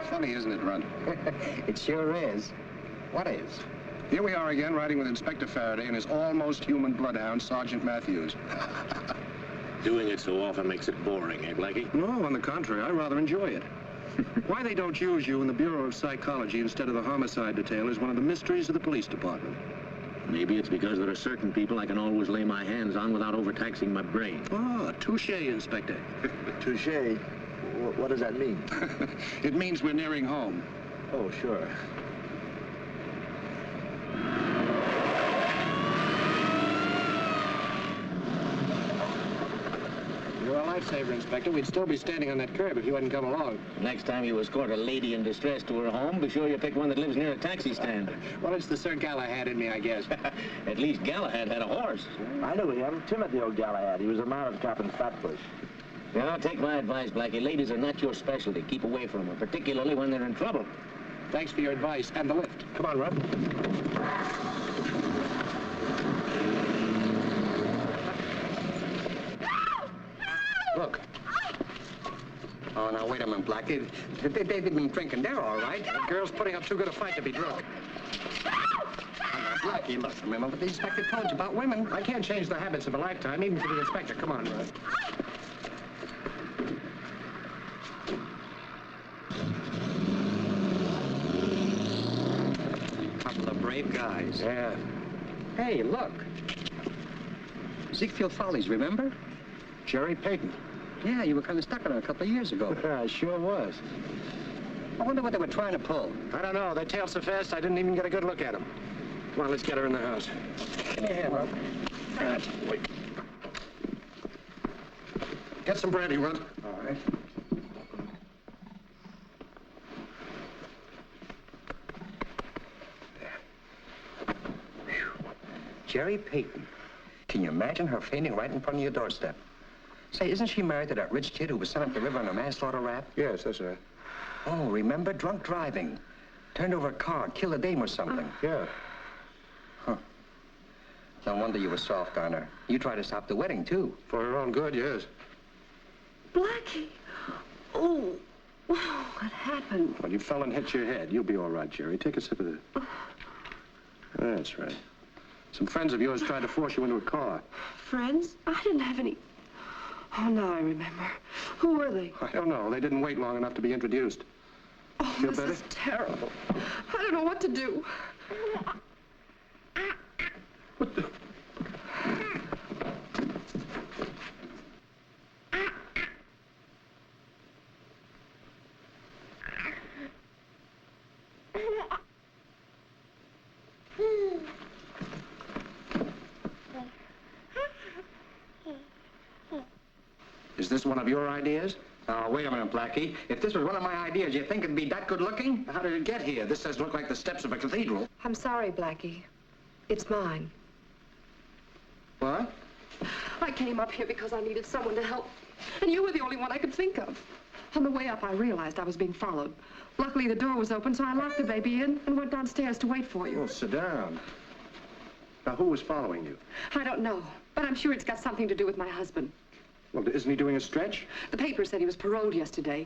Funny, isn't it, Runt? It sure is. What is? Here we are again, riding with Inspector Farraday and his almost human bloodhound, Sergeant Matthews. Doing it so often makes it boring, eh, Blackie? No, on the contrary, I rather enjoy it. Why they don't use you in the Bureau of Psychology instead of the homicide detail is one of the mysteries of the police department. Maybe it's because there are certain people I can always lay my hands on without overtaxing my brain. Ah, touché, Inspector. Touché? What does that mean? It means we're nearing home. Oh, sure. You're a lifesaver, Inspector. We'd still be standing on that curb if you hadn't come along. Next time you escort a lady in distress to her home, be sure you pick one that lives near a taxi stand. Well, it's the Sir Galahad in me, I guess. At least Galahad had a horse. I knew him. Timothy O'Galahad. He was a mounted cop in Flatbush. Now, take my advice, Blackie. Ladies are not your specialty. Keep away from them, particularly when they're in trouble. Thanks for your advice and the lift. Come on, Runt. Look. Oh, now, wait a minute, Blackie. They've been drinking. They're all right. The girl's putting up too good a fight to be drunk. Now, Blackie, look, remember what the inspector told you about women. I can't change the habits of a lifetime, even for the inspector. Come on, Runt. Couple of brave guys. Yeah. Hey, look. Ziegfeld Follies, remember? Jerry Payton. Yeah, you were kind of stuck on it a couple of years ago. I sure was. I wonder what they were trying to pull. I don't know. They tailed so fast, I didn't even get a good look at them. Come on, let's get her in the house. Yeah, well. Wait. Get some brandy, Runt. All right. Jerry Payton. Can you imagine her fainting right in front of your doorstep? Say, isn't she married to that rich kid who was sent up the river on a manslaughter rap? Yes, that's right. Oh, remember? Drunk driving. Turned over a car, killed a dame or something. Yeah. Huh. No wonder you were soft on her. You tried to stop the wedding, too. For her own good, yes. Blackie. Oh, wow, what happened? Well, you fell and hit your head. You'll be all right, Jerry. Take a sip of this. That's right. Some friends of yours tried to force you into a car. Friends? I didn't have any. Oh, now I remember. Who were they? I don't know. They didn't wait long enough to be introduced. Oh, Feel this better? is terrible. I don't know what to do. What the? Is this one of your ideas? Oh, wait a minute, Blackie. If this was one of my ideas, you think it'd be that good looking? How did it get here? This does look like the steps of a cathedral. I'm sorry, Blackie. It's mine. What? I came up here because I needed someone to help, and you were the only one I could think of. On the way up, I realized I was being followed. Luckily, the door was open, so I locked the baby in and went downstairs to wait for you. Well, sit down. Now, who was following you? I don't know, but I'm sure it's got something to do with my husband. Well, isn't he doing a stretch? The paper said he was paroled yesterday.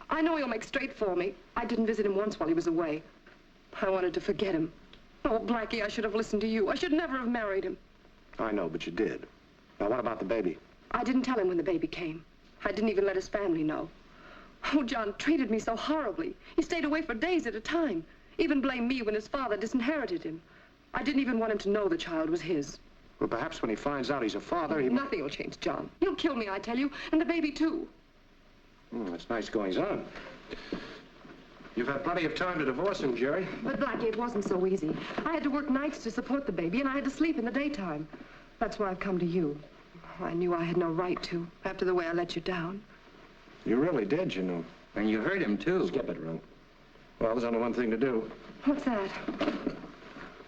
I know he'll make straight for me. I didn't visit him once while he was away. I wanted to forget him. Oh, Blackie, I should have listened to you. I should never have married him. I know, but you did. Now, what about the baby? I didn't tell him when the baby came. I didn't even let his family know. Oh, John treated me so horribly. He stayed away for days at a time. Even blamed me when his father disinherited him. I didn't even want him to know the child was his. Well, perhaps when he finds out he's a father, he... Nothing will change, John. He'll kill me, I tell you, and the baby, too. That's nice goings on. You've had plenty of time to divorce him, Jerry. But, Blackie, it wasn't so easy. I had to work nights to support the baby, and I had to sleep in the daytime. That's why I've come to you. I knew I had no right to, after the way I let you down. You really did, you know. And you hurt him, too. Skip it, Runt. Well, there's only one thing to do. What's that?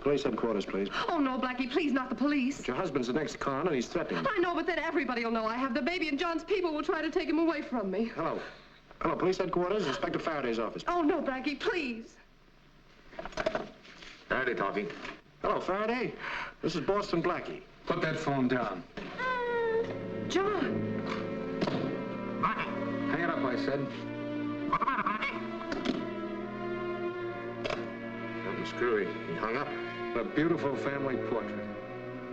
Police headquarters, please. Oh, no, Blackie, please, not the police. But your husband's the next con, and he's threatening. I know, but then everybody will know I have the baby, and John's people will try to take him away from me. Hello. Hello, police headquarters, Inspector Faraday's office. Oh, no, Blackie, please. Farraday talking. Hello, Farraday. This is Boston Blackie. Put that phone down. John. Hang it up, I said. true. He hung up. A beautiful family portrait.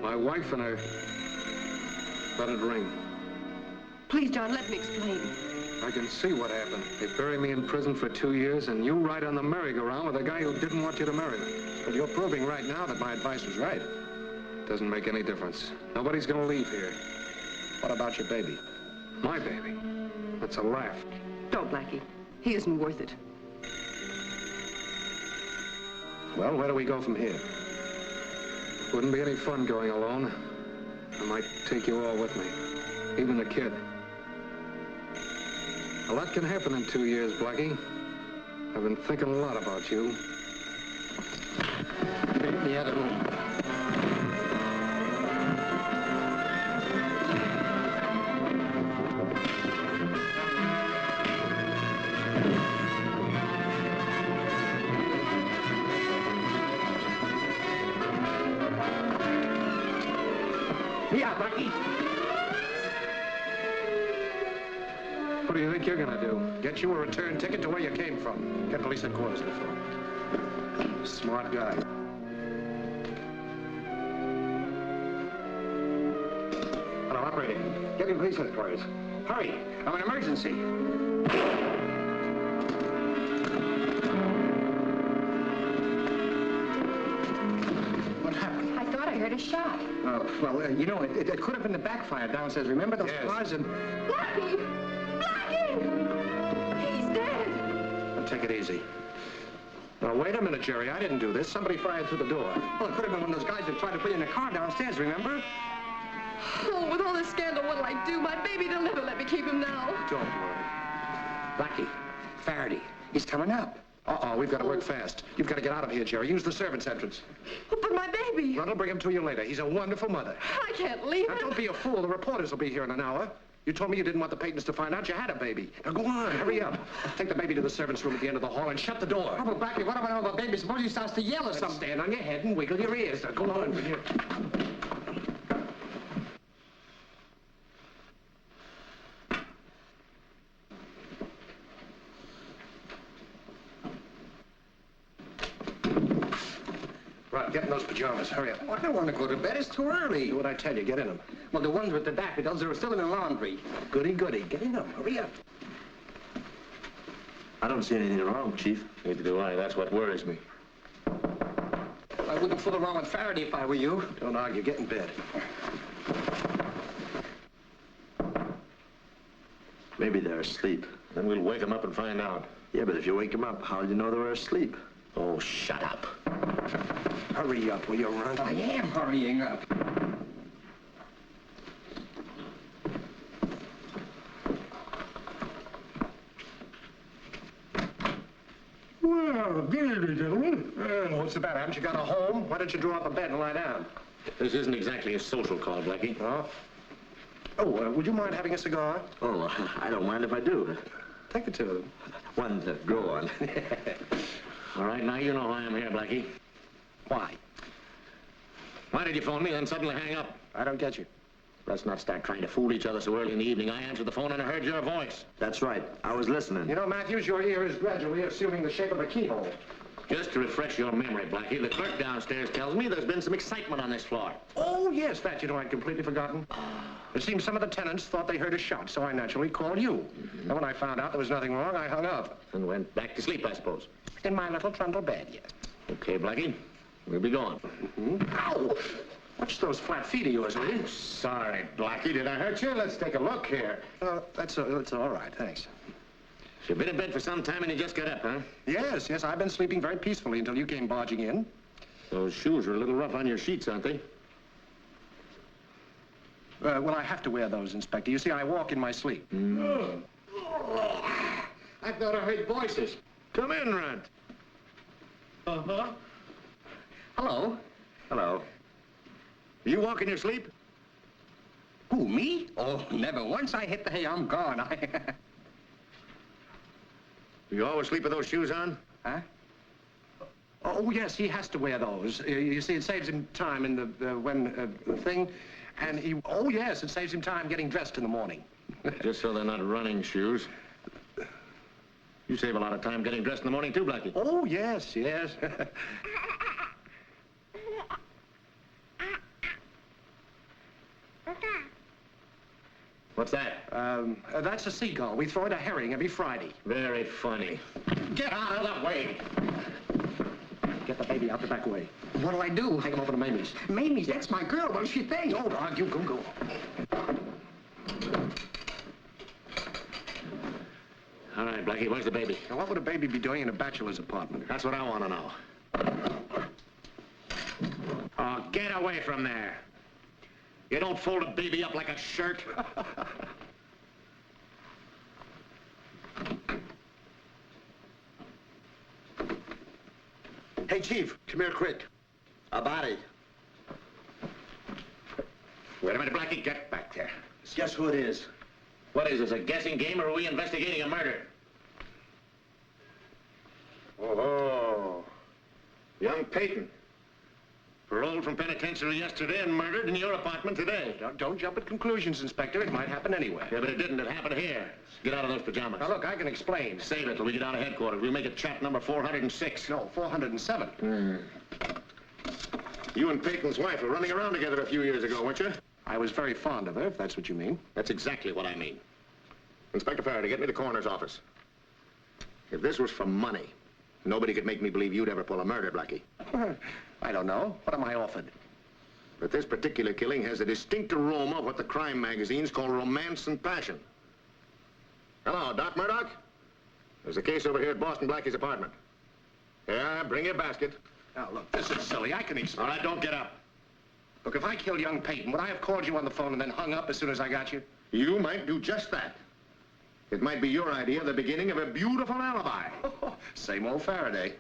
My wife and her. Let it ring. Please, John, let me explain. I can see what happened. They buried me in prison for 2 years, and you ride on the merry-go-round with a guy who didn't want you to marry me. But you're proving right now that my advice was right. Doesn't make any difference. Nobody's gonna leave here. What about your baby? My baby? That's a laugh. Don't, Blackie. He isn't worth it. Well, where do we go from here? Wouldn't be any fun going alone. I might take you all with me, even the kid. A lot can happen in 2 years, Blackie. I've been thinking a lot about you. Meet me at home. Yeah, Blackie. What do you think you're gonna do? Get you a return ticket to where you came from. Get police headquarters to phone. Smart guy. Hello, operator. Get me police headquarters. Hurry. I'm an emergency. What happened? I thought I heard a shot. Oh, well, you know, it could have been the backfire downstairs. Remember those Yes. cars and... Blackie! Blackie! He's dead! Now, take it easy. Now, wait a minute, Jerry. I didn't do this. Somebody fired through the door. Well, it could have been one of those guys that tried to put you in the car downstairs, remember? Oh, with all this scandal, what'll I do? My baby, they'll never let me keep him now. Don't worry. Blackie, Farrady, he's coming up. Uh-oh, we've got to work fast. You've got to get out of here, Jerry. Use the servants' entrance. Oh, but my baby. Well, I'll bring him to you later. He's a wonderful mother. I can't leave Now, him. don't be a fool. The reporters will be here in an hour. You told me you didn't want the Paytons to find out you had a baby. Now, go on. Hurry up. Take the baby to the servants' room at the end of the hall and shut the door. Oh, but Blackie, what about all the baby? Suppose he starts to yell or Then something. stand on your head and wiggle your ears. Now, go on. Right, get in those pajamas. Hurry up. Oh, I don't want to go to bed. It's too early. Do what I tell you. Get in them. Well, the ones with the daffodils are still in the laundry. Goody, goody. Get in them. Hurry up. I don't see anything wrong, Chief. Neither do I. That's what worries me. I wouldn't fool around with Farrady if I were you. Don't argue. Get in bed. Maybe they're asleep. Then we'll wake them up and find out. Yeah, but if you wake them up, how do you know they're asleep? Oh, shut up. Hurry up, will you run? I am hurrying up. Well, good evening, gentlemen. What's the matter? Haven't you got a home? Why don't you draw up a bed and lie down? This isn't exactly a social call, Blackie. Oh? Oh, would you mind having a cigar? Oh, I don't mind if I do. Take it to them. One to grow on. All right, now you know why I'm here, Blackie. Why? Why did you phone me, then suddenly hang up? I don't get you. Let's not start trying to fool each other so early in the evening. I answered the phone and I heard your voice. That's right. I was listening. You know, Matthews, your ear is gradually assuming the shape of a keyhole. Just to refresh your memory, Blackie, the clerk downstairs tells me there's been some excitement on this floor. Oh, yes, that, you know, I'd completely forgotten. It seems some of the tenants thought they heard a shot, so I naturally called you. And when I found out there was nothing wrong, I hung up. And went back to sleep, I suppose. In my little trundle bed, yes. Okay, Blackie, we'll be going. Ow! Watch those flat feet of yours, will you? Sorry, Blackie, did I hurt you? Let's take a look here. That's all right, thanks. You've been in bed for some time and you just got up, huh? Yes, I've been sleeping very peacefully until you came barging in. Those shoes are a little rough on your sheets, aren't they? Well, I have to wear those, Inspector. You see, I walk in my sleep. I thought I heard voices. Come in, Runt. Uh-huh. Hello. Hello. You walk in your sleep? Who, me? Oh, never. Once I hit the hay, I'm gone. You always sleep with those shoes on? Huh? Oh, yes, he has to wear those. You see, it saves him time in the thing. And oh, yes, it saves him time getting dressed in the morning. Just so they're not running shoes. You save a lot of time getting dressed in the morning, too, Blackie. Oh, yes. What's that? That's a seagull. We throw it a herring every Friday. Very funny. Get out of the way! Get the baby out the back way. What'll I do? Take him over to Mamie's. Mamie's, that's my girl. What'll she think? Don't argue. Go. All right, Blackie, where's the baby? Now, what would a baby be doing in a bachelor's apartment? That's what I want to know. Oh, get away from there. You don't fold a baby up like a shirt. Hey, Chief, come here quick. A body. Wait a minute, Blackie, get back there. Guess who it is? What is this, a guessing game, or are we investigating a murder? Oh, young Payton. Paroled from penitentiary yesterday and murdered in your apartment today. Don't jump at conclusions, Inspector. It might happen anywhere. Yeah, but it didn't. It happened here. Get out of those pajamas. Now, look, I can explain. Save it till we get out of headquarters. We'll make it trap number 406. No, 407. You and Peyton's wife were running around together a few years ago, weren't you? I was very fond of her, if that's what you mean. That's exactly what I mean. Inspector Farraday, get me the coroner's office. If this was for money, nobody could make me believe you'd ever pull a murder, Blackie. I don't know. What am I offered? But this particular killing has a distinct aroma of what the crime magazines call romance and passion. Hello, Doc Murdoch? There's a case over here at Boston Blackie's apartment. Yeah, bring your basket. Now, look, this is silly. I can explain. All right, don't get up. Look, if I killed young Payton, would I have called you on the phone and then hung up as soon as I got you? You might do just that. It might be your idea of the beginning of a beautiful alibi. Same old Farraday.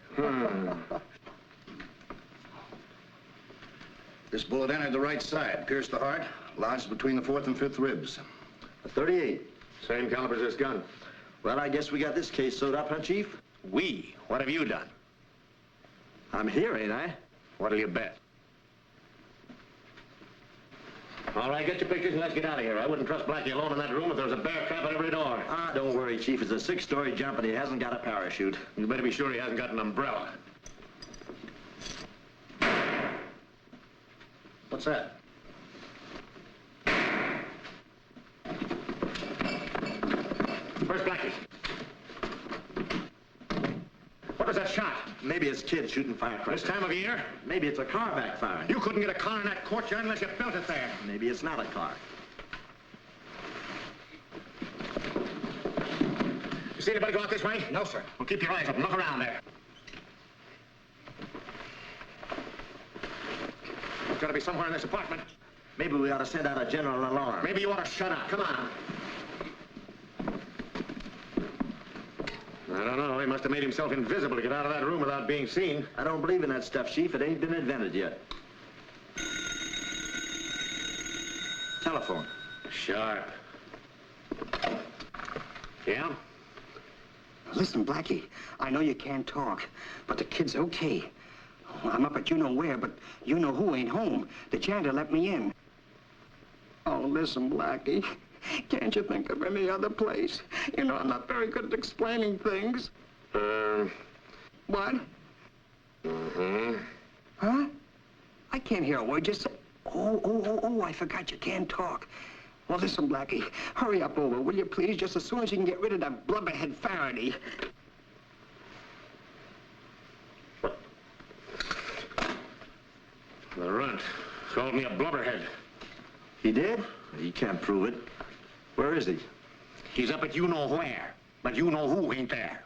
This bullet entered the right side, pierced the heart, lodged between the 4th and 5th ribs. A .38. Same caliber as this gun. Well, I guess we got this case sewed up, huh, Chief? We? What have you done? I'm here, ain't I? What'll you bet? All right, get your pictures and let's get out of here. I wouldn't trust Blackie alone in that room if there was a bear trap at every door. Ah, don't worry, Chief. It's a 6-story jump and he hasn't got a parachute. You better be sure he hasn't got an umbrella. What's that? Where's Blackie? What was that shot? Maybe it's kids shooting firecrackers. This time of year? Maybe it's a car backfiring. You couldn't get a car in that courtyard unless you built it there. Maybe it's not a car. You see anybody go out this way? No, sir. Well, keep your eyes open. Look around there. There's got to be somewhere in this apartment. Maybe we ought to send out a general alarm. Maybe you ought to shut up. Come on. I don't know. He must have made himself invisible to get out of that room without being seen. I don't believe in that stuff, Chief. It ain't been invented yet. Telephone. Sharp. Yeah? Listen, Blackie, I know you can't talk, but the kid's okay. I'm up at you know where, but you know who ain't home. The janitor let me in. Oh, listen, Blackie. Can't you think of any other place? You know, I'm not very good at explaining things. What? Huh? I can't hear a word you say. Oh, I forgot you can't talk. Well, listen, Blackie, hurry up over, will you please, just as soon as you can get rid of that blubberhead Farrady. The runt called me a blubberhead. He did? He can't prove it. Where is he? He's up at you-know-where, but you-know-who ain't there.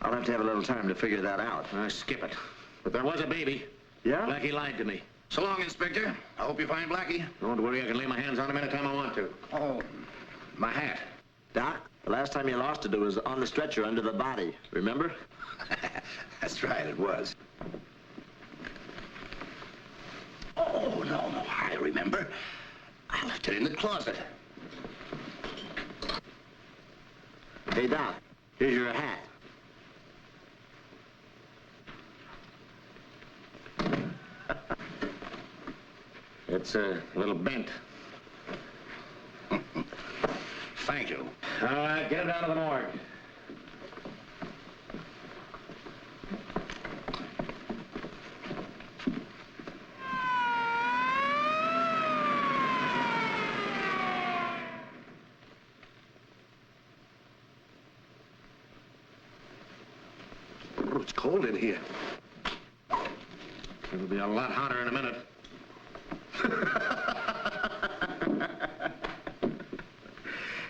I'll have to have a little time to figure that out. Skip it. But there was a baby. Yeah? Blackie lied to me. So long, Inspector. I hope you find Blackie. Don't worry, I can lay my hands on him anytime I want to. Oh, My hat. Doc, the last time you lost it, it was on the stretcher under the body. Remember? That's right, it was. Oh, no, I remember. I left it in the closet. Hey, Doc, here's your hat. It's a little bent. Thank you. All right, get him down to the morgue. Oh, it's cold in here. It'll be a lot hotter in a minute.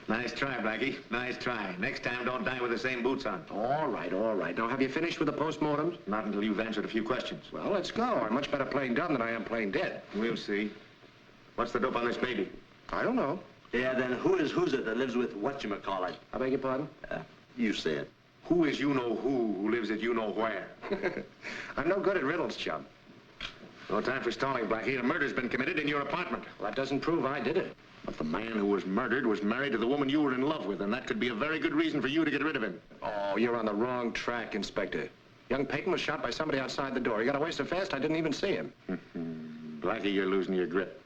Nice try, Blackie. Nice try. Next time, don't die with the same boots on. All right, all right. Now, have you finished with the postmortems? Not until you've answered a few questions. Well, let's go. I'm much better playing dumb than I am playing dead. We'll see. What's the dope on this baby? I don't know. Yeah, then who's it that lives with whatchamacallit? I beg your pardon? You say it. Who is you-know-who lives at you-know-where? I'm no good at riddles, chum. No time for stalling, Blackie. A murder's been committed in your apartment. Well, that doesn't prove I did it. But the man who was murdered was married to the woman you were in love with, and that could be a very good reason for you to get rid of him. Oh, you're on the wrong track, Inspector. Young Peyton was shot by somebody outside the door. He got away so fast I didn't even see him. Blackie, you're losing your grip.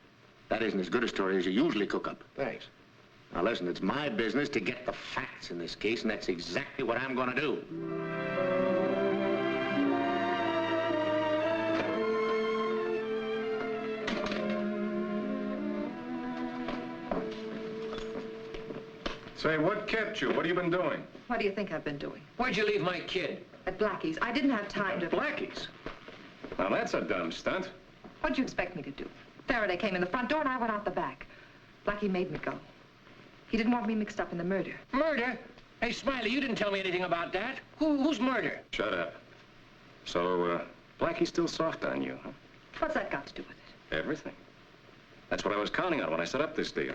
That isn't as good a story as you usually cook up. Thanks. Now listen, it's my business to get the facts in this case, and that's exactly what I'm gonna do. Say, what kept you? What have you been doing? What do you think I've been doing? Where'd you leave my kid? At Blackie's. I didn't have time to... Blackie's. Now, that's a dumb stunt. What'd you expect me to do? Farraday came in the front door and I went out the back. Blackie made me go. He didn't want me mixed up in the murder. Murder? Hey, Smiley, you didn't tell me anything about that. Who's murder? Shut up. So, Blackie's still soft on you, huh? What's that got to do with it? Everything. That's what I was counting on when I set up this deal.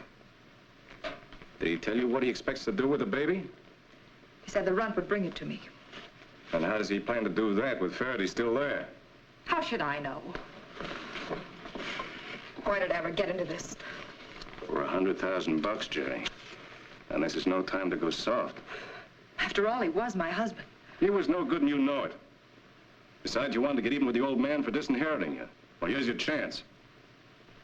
Did he tell you what he expects to do with the baby? He said the runt would bring it to me. And how does he plan to do that with Farrady still there? How should I know? Why did I ever get into this? For $100,000, Jerry. And this is no time to go soft. After all, he was my husband. He was no good and you know it. Besides, you wanted to get even with the old man for disinheriting you. Well, here's your chance.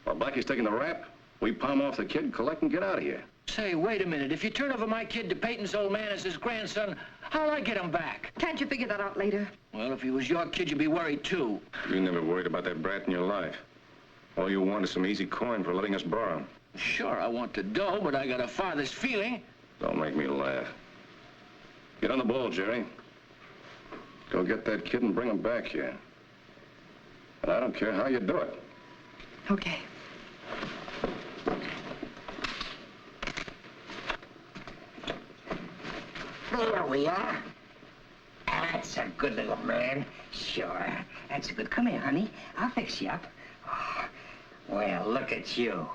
While Blackie's taking the rap, we palm off the kid, collect, and get out of here. Say, wait a minute. If you turn over my kid to Peyton's old man as his grandson, how'll I get him back? Can't you figure that out later? Well, if he was your kid, you'd be worried, too. You never worried about that brat in your life. All you want is some easy coin for letting us borrow him. Sure, I want the dough, but I got a father's feeling. Don't make me laugh. Get on the ball, Jerry. Go get that kid and bring him back here. And I don't care how you do it. Okay. There we are. That's a good little man. Sure. That's a good... Come here, honey. I'll fix you up. Oh, well, look at you.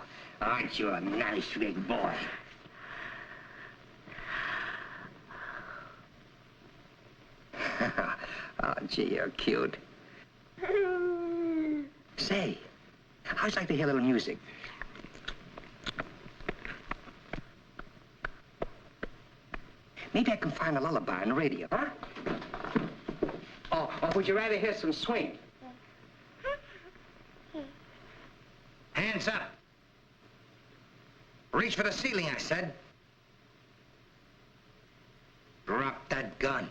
Aren't you a nice big boy? Oh, gee, you're cute. Say, how'd you like to hear a little music? Maybe I can find a lullaby on the radio, huh? Or would you rather hear some swing? Hands up. Reach for the ceiling, I said. Drop that gun.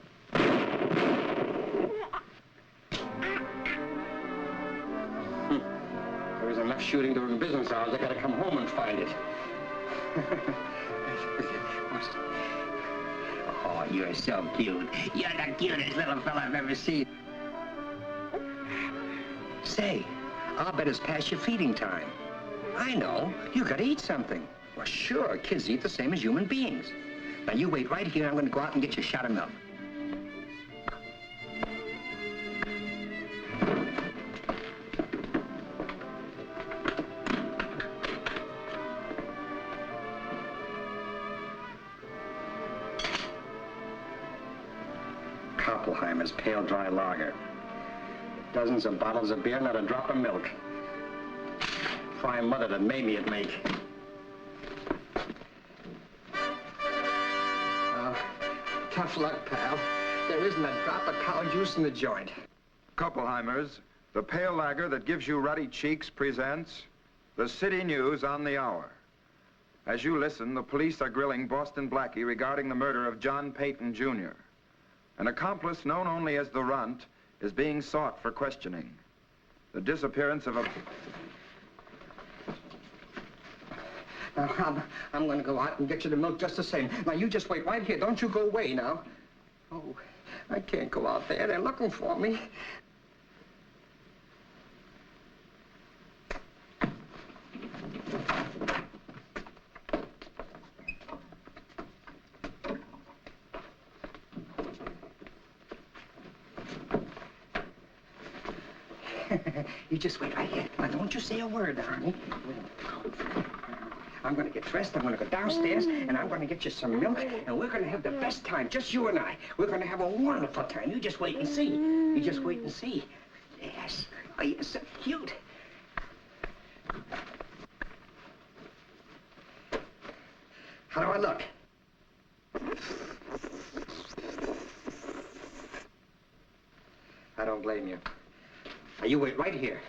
There isn't enough shooting during business hours. I gotta come home and find it. Oh, you're so cute. You're the cutest little fella I've ever seen. Say, I'll bet it's past your feeding time. I know. You gotta eat something. Well, sure, kids eat the same as human beings. Now, you wait right here. I'm gonna go out and get you a shot of milk. Koppelheimer's pale, dry lager. Dozens of bottles of beer, not a drop of milk. Prime mother that made me it make. Tough luck, pal. There isn't a drop of cow juice in the joint. Koppelheimer's, the pale lager that gives you ruddy cheeks, presents the City News on the Hour. As you listen, the police are grilling Boston Blackie regarding the murder of John Payton, Jr. An accomplice known only as the Runt is being sought for questioning. The disappearance of a... Now, I'm going to go out and get you the milk just the same. Now, you just wait right here. Don't you go away now. Oh, I can't go out there. They're looking for me. You just wait right here. Now, don't you say a word, honey. I'm going to get dressed, I'm going to go downstairs, and I'm going to get you some milk, and we're going to have the best time, just you and I. We're going to have a wonderful time. You just wait and see. You just wait and see. Yes. Oh, you're so cute. How do I look? I don't blame you. Now, you wait right here.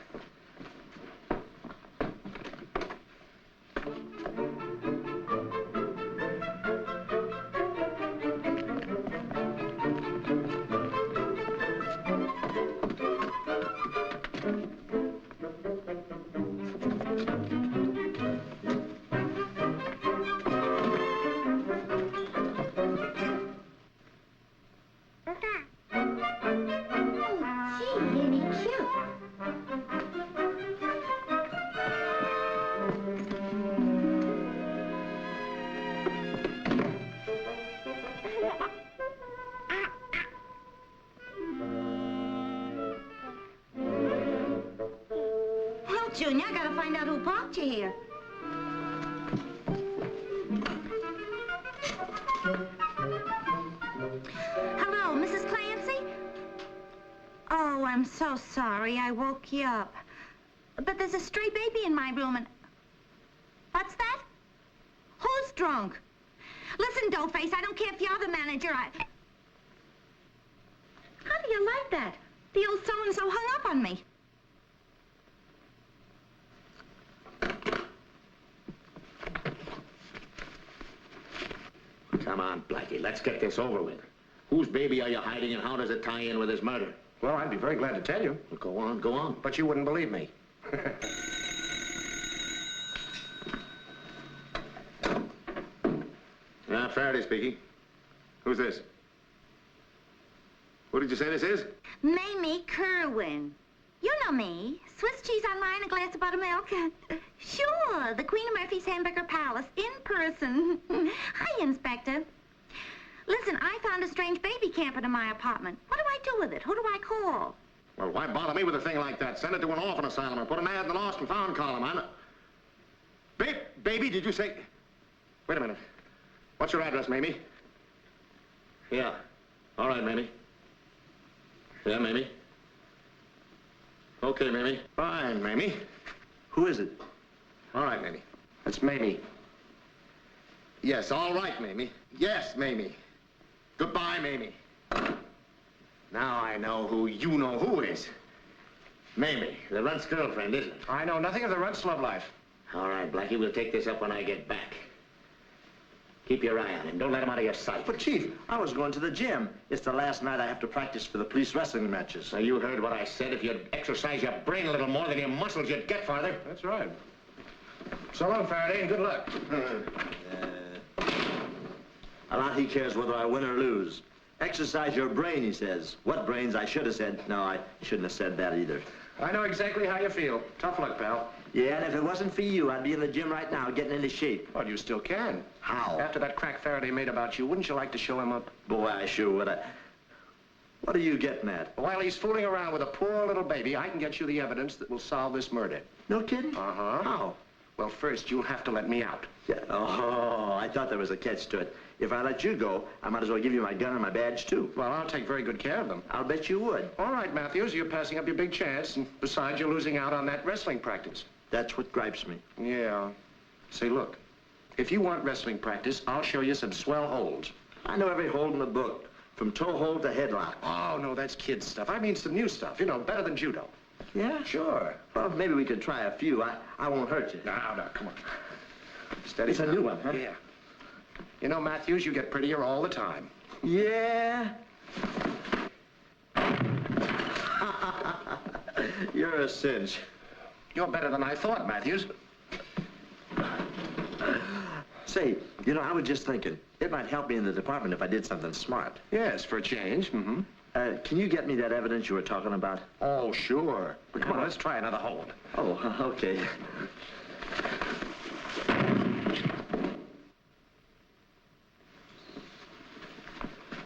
Junior, I gotta find out who parked you here. Hello, Mrs. Clancy? Oh, I'm so sorry I woke you up. But there's a stray baby in my room and... What's that? Who's drunk? Listen, Doughface, I don't care if you're the manager, How do you like that? The old so-and-so hung up on me. Come on, Blackie, let's get this over with. Whose baby are you hiding and how does it tie in with his murder? Well, I'd be very glad to tell you. Well, go on, go on. But you wouldn't believe me. Farraday speaking. Who's this? Who did you say this is? Mamie Kerwin. You know me. Swiss cheese on mine, a glass of buttermilk. Sure, the Queen of Murphy's Hamburger Palace, in person. Hi, Inspector. Listen, I found a strange baby camping in my apartment. What do I do with it? Who do I call? Well, why bother me with a thing like that? Send it to an orphan asylum or put an ad in the lost and found column. Baby, did you say... Wait a minute. What's your address, Mamie? Yeah. All right, Mamie. Yeah, Mamie. Okay, Mamie. Fine, Mamie. Who is it? All right, Mamie. That's Mamie. Yes, all right, Mamie. Yes, Mamie. Goodbye, Mamie. Now I know who you know who is. Mamie, the Runt's girlfriend, isn't it? I know nothing of the Runt's love life. All right, Blackie, we'll take this up when I get back. Keep your eye on him. Don't let him out of your sight. But, Chief, I was going to the gym. It's the last night I have to practice for the police wrestling matches. So you heard what I said. If you'd exercise your brain a little more than your muscles, you'd get farther. That's right. So long, Farraday, and good luck. A lot he cares whether I win or lose. Exercise your brain, he says. What brains? I should have said. No, I shouldn't have said that either. I know exactly how you feel. Tough luck, pal. Yeah, and if it wasn't for you, I'd be in the gym right now getting into shape. Well, you still can. How? After that crack Farraday made about you, wouldn't you like to show him up? Boy, I sure would. What are you getting at? While he's fooling around with a poor little baby, I can get you the evidence that will solve this murder. No kidding? Uh-huh. How? Well, first, you'll have to let me out. Yeah. Oh, I thought there was a catch to it. If I let you go, I might as well give you my gun and my badge, too. Well, I'll take very good care of them. I'll bet you would. All right, Matthews, you're passing up your big chance, and besides, you're losing out on that wrestling practice. That's what gripes me. Yeah. Say, look, if you want wrestling practice, I'll show you some swell holds. I know every hold in the book, from toe hold to headlock. Oh, no, that's kid stuff. I mean some new stuff, you know, better than judo. Yeah? Sure. Well, maybe we could try a few. I won't hurt you. No, come on. Steady. It's a new one, huh? Yeah. You know, Matthews, you get prettier all the time. Yeah? You're a cinch. You're better than I thought, Matthews. Say, you know, I was just thinking, it might help me in the department if I did something smart. Yes, for a change. Mm-hmm. Can you get me that evidence you were talking about? Oh, sure. But come on, let's try another hold. Oh, okay.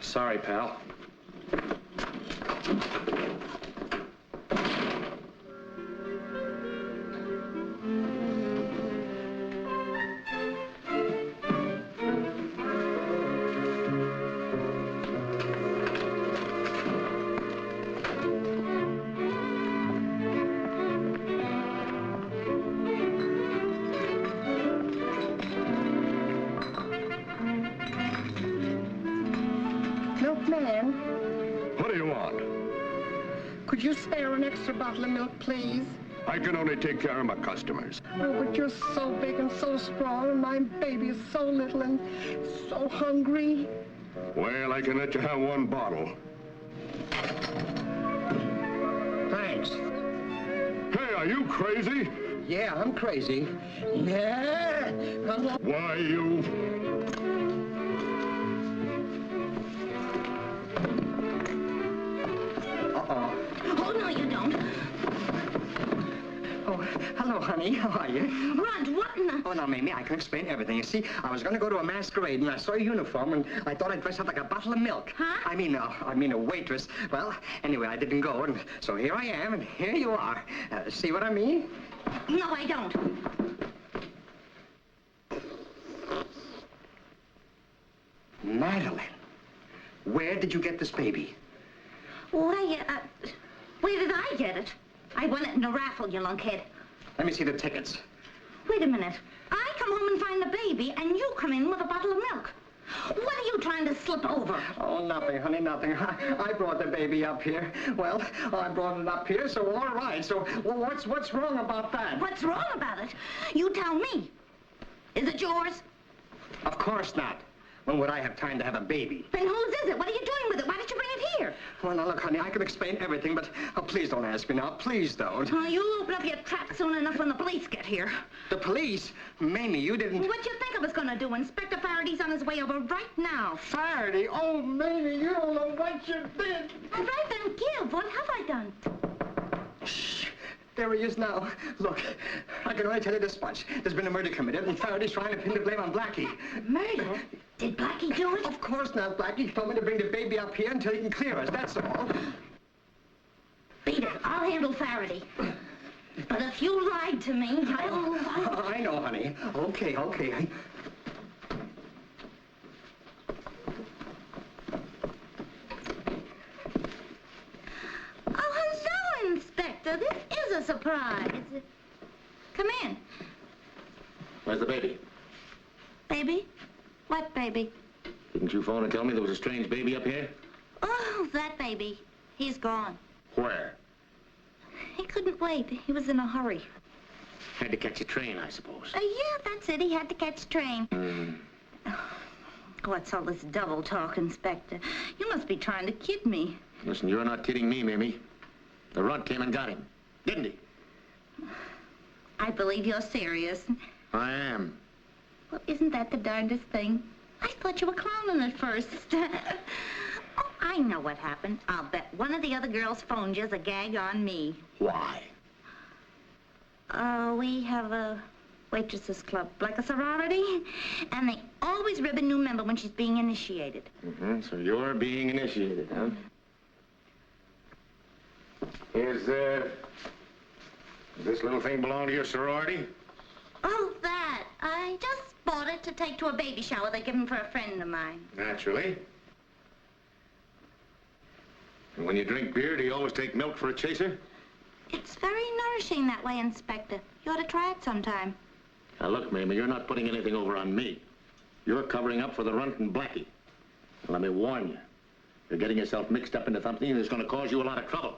Sorry, pal. Milkman, What do you want? could you spare an extra bottle of milk, please? I can only take care of my customers. Oh, but you're so big and so strong, and my baby is so little and so hungry. Well, I can let you have one bottle. Thanks. Hey, are you crazy? Yeah, I'm crazy. Yeah. Why, you... Oh, no, you don't. Oh, hello, honey. How are you? Rod, what in the... Oh, now, Mamie, I can explain everything. You see, I was going to go to a masquerade, and I saw your uniform, and I thought I'd dress up like a bottle of milk. Huh? I mean a waitress. Well, anyway, I didn't go, and so here I am, and here you are. See what I mean? No, I don't. Madeline, where did you get this baby? Why, where did I get it? I won it in a raffle, you lunkhead. Let me see the tickets. Wait a minute. I come home and find the baby, and you come in with a bottle of milk. What are you trying to slip over? Oh, nothing, honey, nothing. I brought the baby up here. Well, I brought it up here, so all right. So what's wrong about that? What's wrong about it? You tell me. Is it yours? Of course not. When would I have time to have a baby? Then whose is it? What are you doing with it? Why did you bring it here? Well, now, look, honey, I can explain everything, but please don't ask me now. Please don't. Oh, you'll open up your trap soon enough when the police get here. The police? Mamie, you didn't... What you think I was gonna do? Inspector Faraday's on his way over right now. Farrady? Oh, Mamie, you don't know what you did. All right, then give. What have I done? Shh. There he is now. Look, I can only tell you this much. There's been a murder committed, and Faraday's trying to pin the blame on Blackie. Murder? Did Blackie do it? Of course not, Blackie. He told me to bring the baby up here until he can clear us, that's all. Beat it. I'll handle Farraday. But if you lied to me, I'll... I know, honey. Okay. Oh, hello, Inspector. This is a surprise. Come in. Where's the baby? Baby? What baby? Didn't you phone and tell me there was a strange baby up here? Oh, that baby. He's gone. Where? He couldn't wait. He was in a hurry. Had to catch a train, I suppose. Yeah, that's it. He had to catch a train. What's all this double talk, Inspector? You must be trying to kid me. Listen, you're not kidding me, Mamie. The runt came and got him, didn't he? I believe you're serious. I am. Well, isn't that the darndest thing? I thought you were clowning at first. Oh, I know what happened. I'll bet one of the other girls phoned you as a gag on me. Why? We have a waitresses club, like a sorority, and they always rib a new member when she's being initiated. So you're being initiated, huh? Does this little thing belong to your sorority? Oh, that. I just bought it to take to a baby shower they're giving for a friend of mine. Naturally. And when you drink beer, do you always take milk for a chaser? It's very nourishing that way, Inspector. You ought to try it sometime. Now, look, Mamie, you're not putting anything over on me. You're covering up for the runt and Blackie. Now, let me warn you. You're getting yourself mixed up into something that's going to cause you a lot of trouble.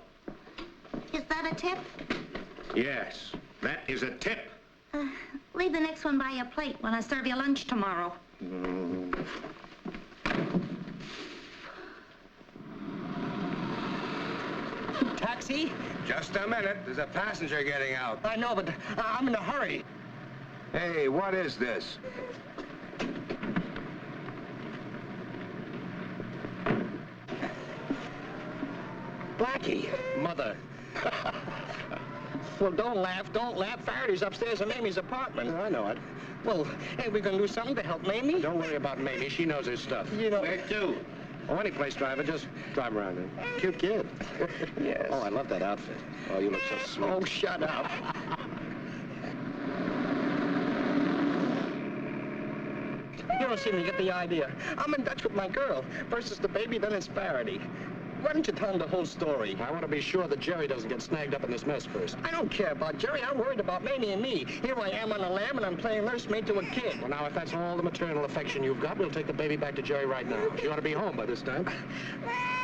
Is that a tip? Yes, that is a tip. Leave the next one by your plate when I serve you lunch tomorrow. Taxi? Just a minute. There's a passenger getting out. I know, but I'm in a hurry. Hey, what is this? Blackie. Mother. Well, don't laugh. Faraday's upstairs in Mamie's apartment. I know it. Well, hey, we gonna do something to help Mamie? Don't worry about Mamie. She knows her stuff. You know... Where to? Oh, any place, driver. Just drive around, man. Cute kid. Yes. Oh, I love that outfit. Oh, you look so sweet. Oh, shut up. You don't seem to get the idea. I'm in Dutch with my girl. First it's the baby, then it's Farrady. Why don't you tell him the whole story? I want to be sure that Jerry doesn't get snagged up in this mess first. I don't care about Jerry. I'm worried about Mamie and me. Here I am on a lamb, and I'm playing nursemaid to a kid. Well, now, if that's all the maternal affection you've got, we'll take the baby back to Jerry right now. She ought to be home by this time.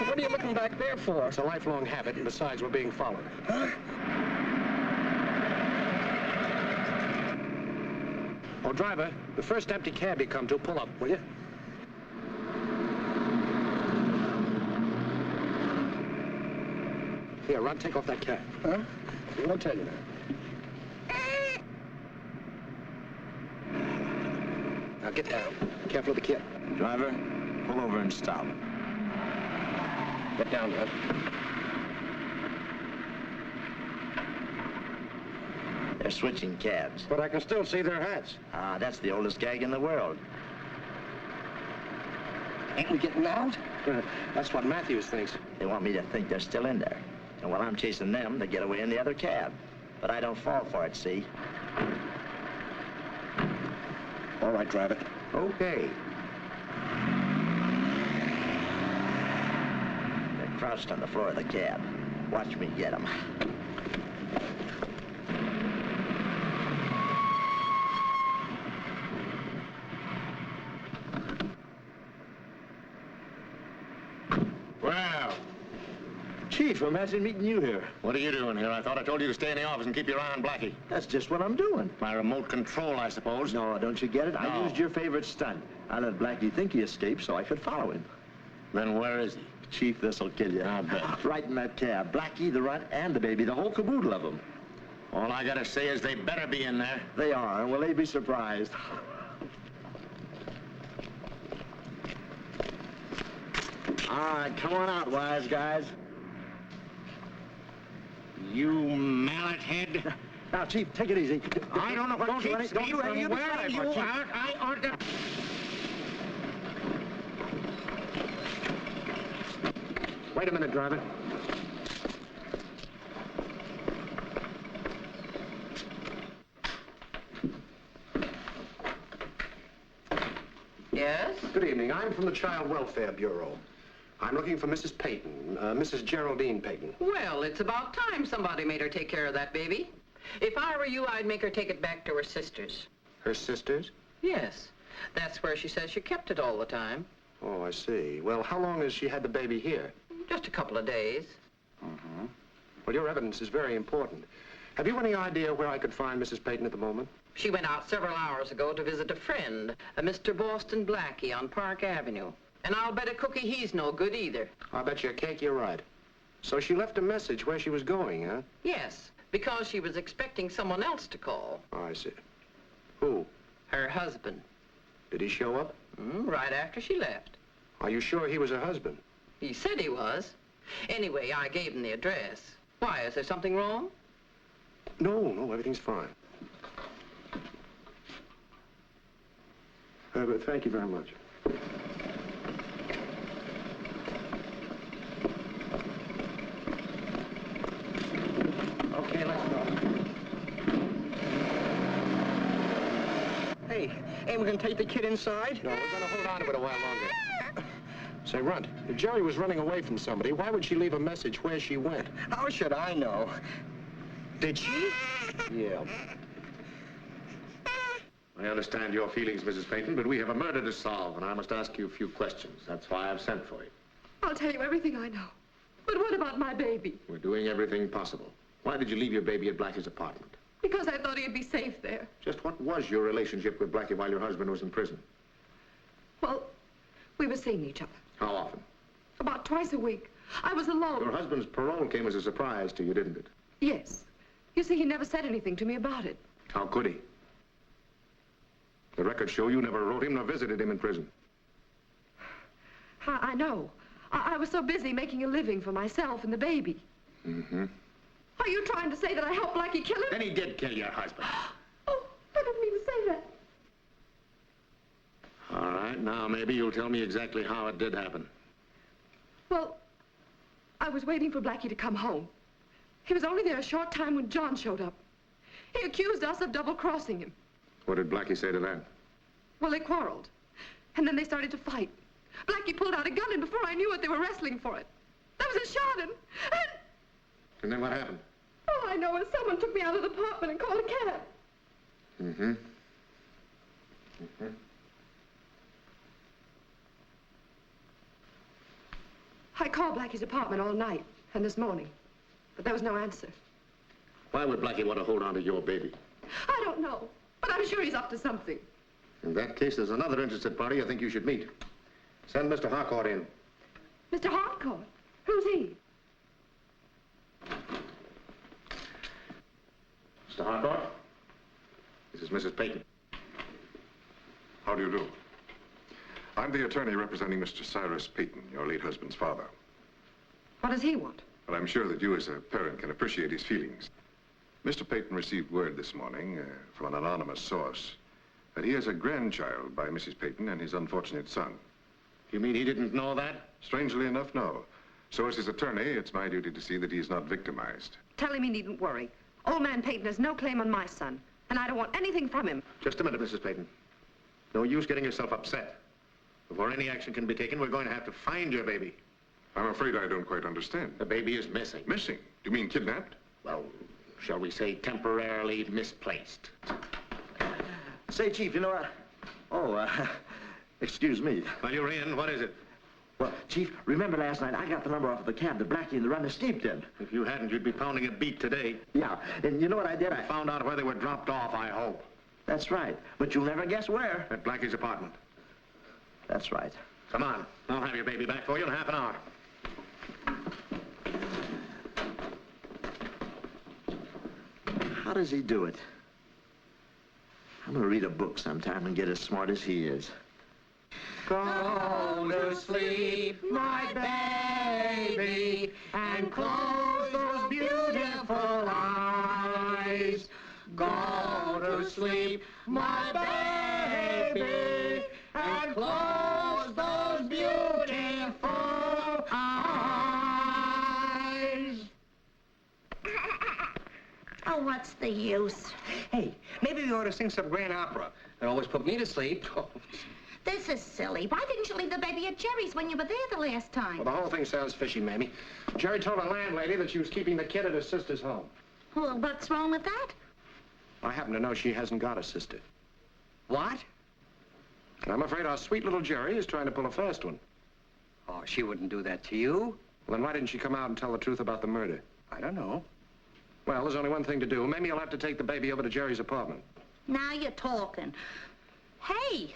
What are you looking back there for? It's a lifelong habit, and besides, we're being followed. Huh? Oh, driver, the first empty cab you come to, pull up, will you? Here, Rod, take off that cap. Huh? I'll tell you now. Now, get down. Careful of the kid. Driver, pull over and stop. Get down, Rod. They're switching cabs. But I can still see their hats. Ah, that's the oldest gag in the world. Ain't we getting out? That's what Matthews thinks. They want me to think they're still in there. And while I'm chasing them, they get away in the other cab. But I don't fall for it, see? All right, driver. Okay. They're crouched on the floor of the cab. Watch me get them. Well, Chief, imagine meeting you here. what are you doing here? I thought I told you to stay in the office and keep your eye on Blackie. That's just what I'm doing. My remote control, I suppose. No, don't you get it? I No. used your favorite stunt. I let Blackie think he escaped so I could follow him. Then where is he? Chief, this'll kill you. I'll bet. Right in that cab. Blackie, the runt, and the baby, the whole caboodle of them. All I gotta say is they better be in there. They are, and will they be surprised? All right, come on out, wise guys. You mallet head. Now, Chief, take it easy. I don't know what Don't do keeps any- me don't do any from of where the I you put you are. out. I ought to... Wait a minute, driver. Yes? Good evening. I'm from the Child Welfare Bureau. I'm looking for Mrs. Payton, Mrs. Geraldine Payton. Well, it's about time somebody made her take care of that baby. If I were you, I'd make her take it back to her sister's. Her sisters? Yes. That's where she says she kept it all the time. Oh, I see. Well, how long has she had the baby here? Just a couple of days. Mm-hmm. Well, your evidence is very important. Have you any idea where I could find Mrs. Payton at the moment? She went out several hours ago to visit a friend, a Mr. Boston Blackie on Park Avenue. And I'll bet a cookie he's no good either. I'll bet you a cake you're right. So she left a message where she was going, huh? Yes, because she was expecting someone else to call. Oh, I see. Who? Her husband. Did he show up? Right after she left. Are you sure he was her husband? He said he was. Anyway, I gave him the address. Why, is there something wrong? No, everything's fine. But thank you very much. Okay, let's go. Hey, ain't we gonna take the kid inside? No, we're gonna hold on to it a while longer. Say, Runt, if Jerry was running away from somebody, why would she leave a message where she went? How should I know? Did she? Yeah. I understand your feelings, Mrs. Payton, but we have a murder to solve, and I must ask you a few questions. That's why I've sent for you. I'll tell you everything I know. But what about my baby? We're doing everything possible. Why did you leave your baby at Blackie's apartment? Because I thought he'd be safe there. Just what was your relationship with Blackie while your husband was in prison? Well, we were seeing each other. How often? About twice a week. I was alone. Your husband's parole came as a surprise to you, didn't it? Yes. You see, he never said anything to me about it. How could he? The records show you never wrote him nor visited him in prison. I know. I was so busy making a living for myself and the baby. Mm-hmm. Are you trying to say that I helped Blackie kill him? Then he did kill your husband. Oh, I didn't mean to say that. All right, now maybe you'll tell me exactly how it did happen. Well, I was waiting for Blackie to come home. He was only there a short time when John showed up. He accused us of double-crossing him. What did Blackie say to that? Well, they quarreled. And then they started to fight. Blackie pulled out a gun, and before I knew it, they were wrestling for it. There was a shot, and... And then what happened? All I know is someone took me out of the apartment and called a cab. Mm-hmm. Mm-hmm. I called Blackie's apartment all night and this morning, but there was no answer. Why would Blackie want to hold on to your baby? I don't know, but I'm sure he's up to something. In that case, there's another interested party I think you should meet. Send Mr. Harcourt in. Mr. Harcourt? Who's he? Mr. Harcourt? This is Mrs. Peyton. How do you do? I'm the attorney representing Mr. Cyrus Peyton, your late husband's father. What does he want? But I'm sure that you as a parent can appreciate his feelings. Mr. Peyton received word this morning from an anonymous source that he has a grandchild by Mrs. Peyton and his unfortunate son. You mean he didn't know that? Strangely enough, no. So as his attorney, it's my duty to see that he is not victimized. Tell him he needn't worry. Old man Peyton has no claim on my son, and I don't want anything from him. Just a minute, Mrs. Peyton. No use getting yourself upset. Before any action can be taken, we're going to have to find your baby. I'm afraid I don't quite understand. The baby is missing. Missing? You mean kidnapped? Well, shall we say temporarily misplaced? Say, Chief, you know what? Oh, excuse me. Well, you're in. What is it? Well, Chief, remember last night I got the number off of the cab that Blackie and the runner steeped in. If you hadn't, you'd be pounding a beat today. Yeah, and you know what I did? I found out where they were dropped off, I hope. That's right. But you'll never guess where. At Blackie's apartment. That's right. Come on. I'll have your baby back for you in half an hour. How does he do it? I'm gonna read a book sometime and get as smart as he is. Go to sleep, my baby, and close those beautiful eyes. Go to sleep, my baby, and close those beautiful eyes. Oh, what's the use? Hey, maybe we ought to sing some grand opera. It always put me to sleep. This is silly. Why didn't you leave the baby at Jerry's when you were there the last time? Well, the whole thing sounds fishy, Mamie. Jerry told the landlady that she was keeping the kid at her sister's home. Well, what's wrong with that? I happen to know she hasn't got a sister. What? And I'm afraid our sweet little Jerry is trying to pull a fast one. Oh, she wouldn't do that to you. Well, then why didn't she come out and tell the truth about the murder? I don't know. Well, there's only one thing to do. Maybe you'll have to take the baby over to Jerry's apartment. Now you're talking. Hey!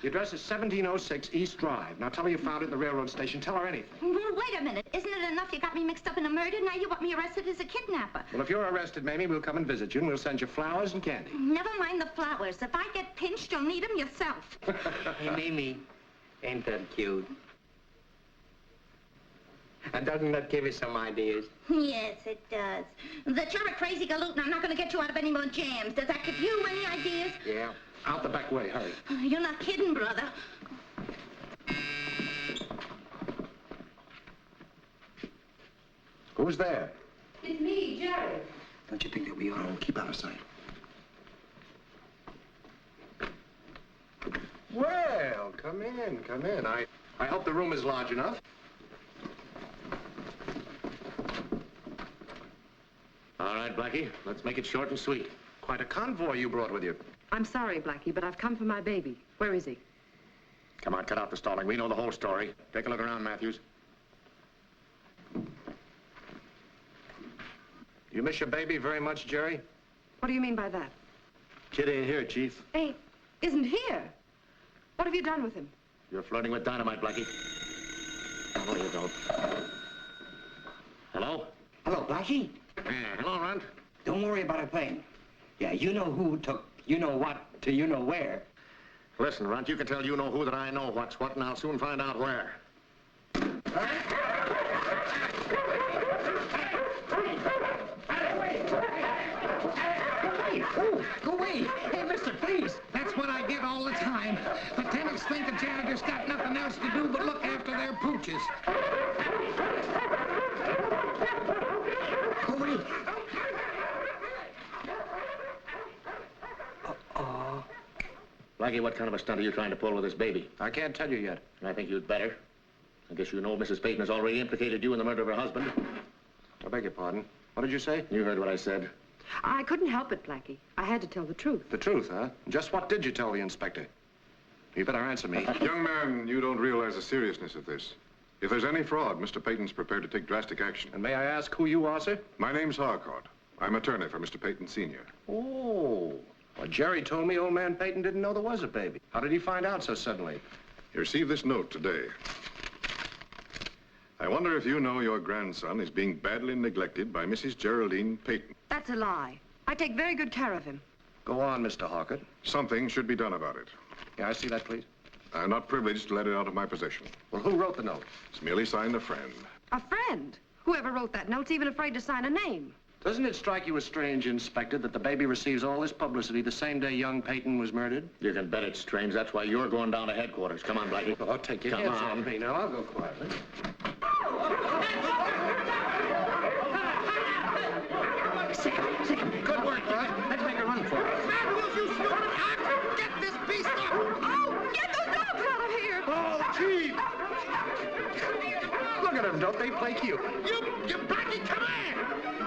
The address is 1706 East Drive. Now tell her you found it at the railroad station. Tell her anything. Well, wait a minute. Isn't it enough you got me mixed up in a murder? Now you want me arrested as a kidnapper. Well, if you're arrested, Mamie, we'll come and visit you, and we'll send you flowers and candy. Never mind the flowers. If I get pinched, you'll need them yourself. Hey, Mimi, ain't that cute? And doesn't that give you some ideas? Yes, it does. That you're a crazy galoot and I'm not going to get you out of any more jams. Does that give you any ideas? Yeah. Out the back way, hurry. You're not kidding, brother. Who's there? It's me, Jerry. Don't you think that we ought to keep out of sight? Well, come in, come in. I hope the room is large enough. All right, Blackie, let's make it short and sweet. Quite a convoy you brought with you. I'm sorry, Blackie, but I've come for my baby. Where is he? Come on, cut out the stalling. We know the whole story. Take a look around, Matthews. You miss your baby very much, Jerry? What do you mean by that? Kid ain't here, Chief. Isn't here. What have you done with him? You're flirting with dynamite, Blackie. No, you don't. Hello? Hello, Blackie? Yeah, hello, Runt. Don't worry about a thing. Yeah, you know who took you know what to you know where. Listen, Runt, you can tell you know who that I know what's what, and I'll soon find out where. roaches. Go away. Blackie, what kind of a stunt are you trying to pull with this baby? I can't tell you yet. I think you'd better. I guess you know Mrs. Peyton has already implicated you in the murder of her husband. I beg your pardon. What did you say? You heard what I said. I couldn't help it, Blackie. I had to tell the truth. The truth, huh? Just what did you tell the inspector? You better answer me. Young man, you don't realize the seriousness of this. If there's any fraud, Mr. Peyton's prepared to take drastic action. And may I ask who you are, sir? My name's Harcourt. I'm attorney for Mr. Peyton Sr. Oh. Well, Jerry told me old man Peyton didn't know there was a baby. How did he find out so suddenly? He received this note today. I wonder if you know your grandson is being badly neglected by Mrs. Geraldine Payton. That's a lie. I take very good care of him. Go on, Mr. Harcourt. Something should be done about it. Can I see that, please? I'm not privileged to let it out of my possession. Well, who wrote the note? It's merely signed a friend. A friend? Whoever wrote that note's even afraid to sign a name. Doesn't it strike you as strange, Inspector, that the baby receives all this publicity the same day young Peyton was murdered? You can bet it's strange. That's why you're going down to headquarters. Come on, Blackie. Well, I'll take your Come hands on. off me. Now, I'll go quietly. Good work, Bud. Let's make a run for it. Manuels, you stupid hack! Get this beast up! Oh, get those dogs out of here! Oh, Chief! Look at them. Don't they play cute? You Blackie, come here!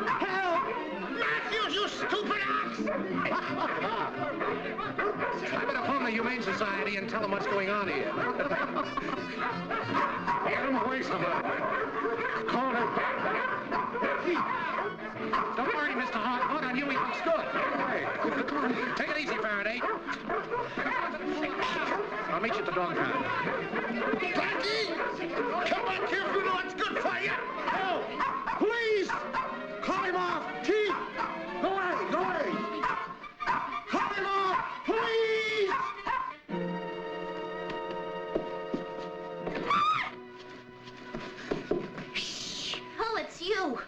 Help! Matthews, you stupid axe! I better phone the Humane Society and tell them what's going on here. Get him away somehow. Call him. Don't worry, Mr. Hart. On you, he looks good. Hey, take it easy, Farraday. I'll meet you at the dog pound. Blackie! Come back here if you know what's good for you! No! Please! Call him off! Chief! Go away! Go away! Call him off! Please! Shh! Oh, it's you.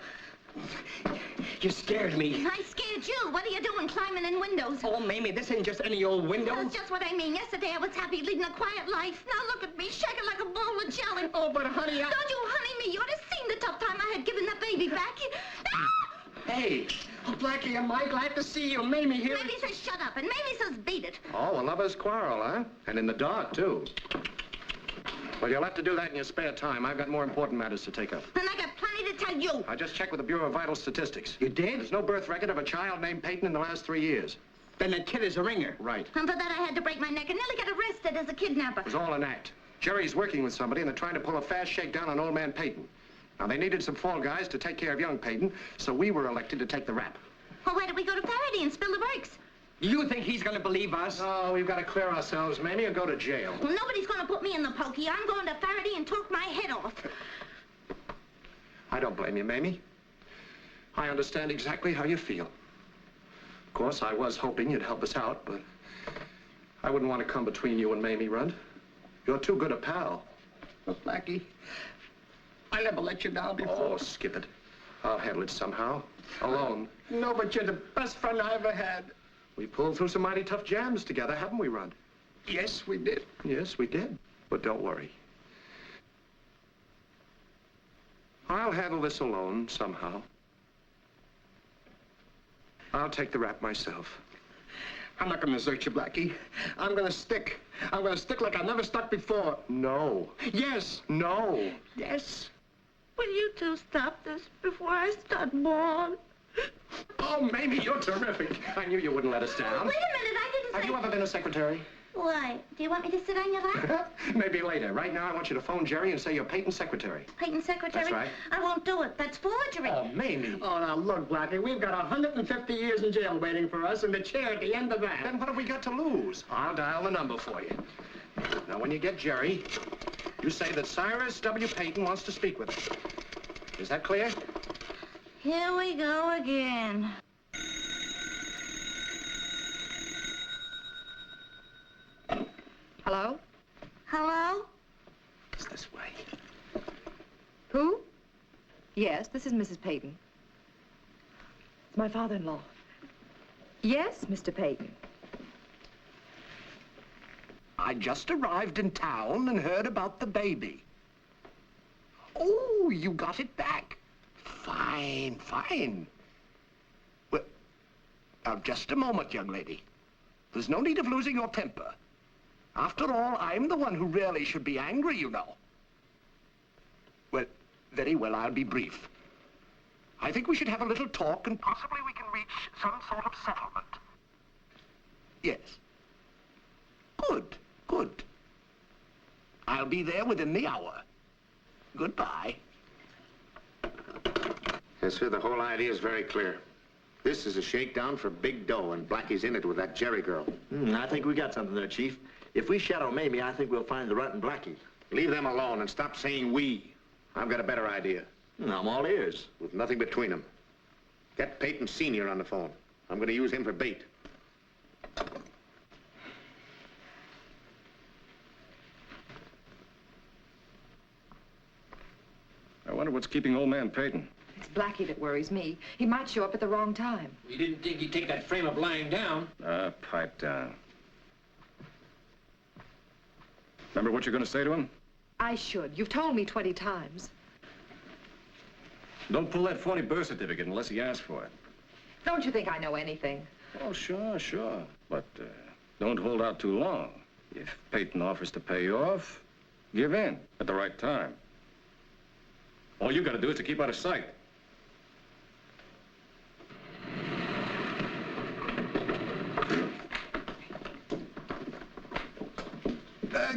You scared me. I scared you. What are you doing climbing in windows? Oh, Mamie, this ain't just any old window. That's just what I mean. Yesterday I was happy leading a quiet life. Now look at me, shaking like a bowl of jelly. Oh, but honey, Don't you honey me. You ought to seen the tough time I had giving that baby back. Hey! Oh, Blackie, am I glad to see you. Mamie here. Mamie says shut up, and Mamie says beat it. Oh, a lover's quarrel, huh? And in the dark, too. Well, you'll have to do that in your spare time. I've got more important matters to take up. And I got plenty to tell you. I just checked with the Bureau of Vital Statistics. You did? There's no birth record of a child named Peyton in the last 3 years. Then that kid is a ringer. Right. And for that I had to break my neck and nearly got arrested as a kidnapper. It was all an act. Jerry's working with somebody, and they're trying to pull a fast shakedown on old man Peyton. Now, they needed some fall guys to take care of young Peyton, so we were elected to take the rap. Well, why don't we go to Farrady and spill the works? You think he's gonna believe us? Oh, we've got to clear ourselves, Mamie, or go to jail. Well, nobody's going to put me in the pokey. I'm going to Farrady and talk my head off. I don't blame you, Mamie. I understand exactly how you feel. Of course, I was hoping you'd help us out, but I wouldn't want to come between you and Mamie, Runt. You're too good a pal. But, Blackie, I never let you down before. Oh, skip it. I'll handle it somehow. Alone. No, but you're the best friend I ever had. We pulled through some mighty tough jams together, haven't we, Runt? Yes, we did. Yes, we did. But don't worry. I'll handle this alone, somehow. I'll take the rap myself. I'm not gonna desert you, Blackie. I'm gonna stick. I'm gonna stick like I've never stuck before. No. Yes. No. Yes. Will you two stop this before I start bawling? Oh, Mamie, you're terrific. I knew you wouldn't let us down. Wait a minute, I didn't say... Have you ever been a secretary? Why? Do you want me to sit on your lap? Maybe later. Right now, I want you to phone Jerry and say you're Peyton's secretary. Peyton's secretary? That's right. I won't do it. That's forgery. Oh, Mamie. Oh, now look, Blackie, we've got 150 years in jail waiting for us and the chair at the end of that. Then what have we got to lose? I'll dial the number for you. Now, when you get Jerry, you say that Cyrus W. Peyton wants to speak with him. Is that clear? Here we go again. Hello? Hello? It's this way. Who? Yes, this is Mrs. Peyton. It's my father-in-law. Yes, Mr. Peyton. I just arrived in town and heard about the baby. Oh, you got it back. Fine, fine. Well, now, just a moment, young lady. There's no need of losing your temper. After all, I'm the one who really should be angry, you know. Well, very well, I'll be brief. I think we should have a little talk and possibly we can reach some sort of settlement. Yes. Good, good. I'll be there within the hour. Goodbye. Yes, sir, the whole idea is very clear. This is a shakedown for big dough, and Blackie's in it with that Jerry girl. I think we got something there, Chief. If we shadow Mamie, I think we'll find the runt and Blackie. Leave them alone and stop saying we. I've got a better idea. I'm all ears. With nothing between them. Get Peyton Sr. on the phone. I'm going to use him for bait. I wonder what's keeping old man Peyton. It's Blackie that worries me. He might show up at the wrong time. You didn't think he'd take that frame of lying down? Pipe down. Remember what you're going to say to him? I should. You've told me 20 times. Don't pull that phony birth certificate unless he asks for it. Don't you think I know anything? Oh, sure, sure. But don't hold out too long. If Peyton offers to pay you off, give in at the right time. All you got to do is to keep out of sight.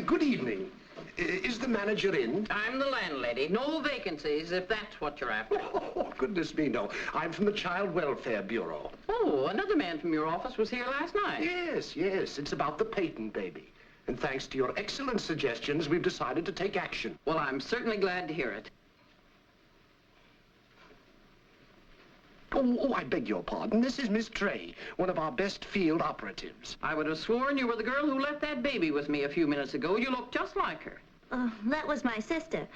Good evening. Is the manager in? I'm the landlady. No vacancies, if that's what you're after. Oh, goodness me, no. I'm from the Child Welfare Bureau. Oh, another man from your office was here last night. Yes, yes. It's about the Peyton baby. And thanks to your excellent suggestions, we've decided to take action. Well, I'm certainly glad to hear it. Oh, I beg your pardon. This is Miss Trey, one of our best field operatives. I would have sworn you were the girl who left that baby with me a few minutes ago. You look just like her. That was my sister.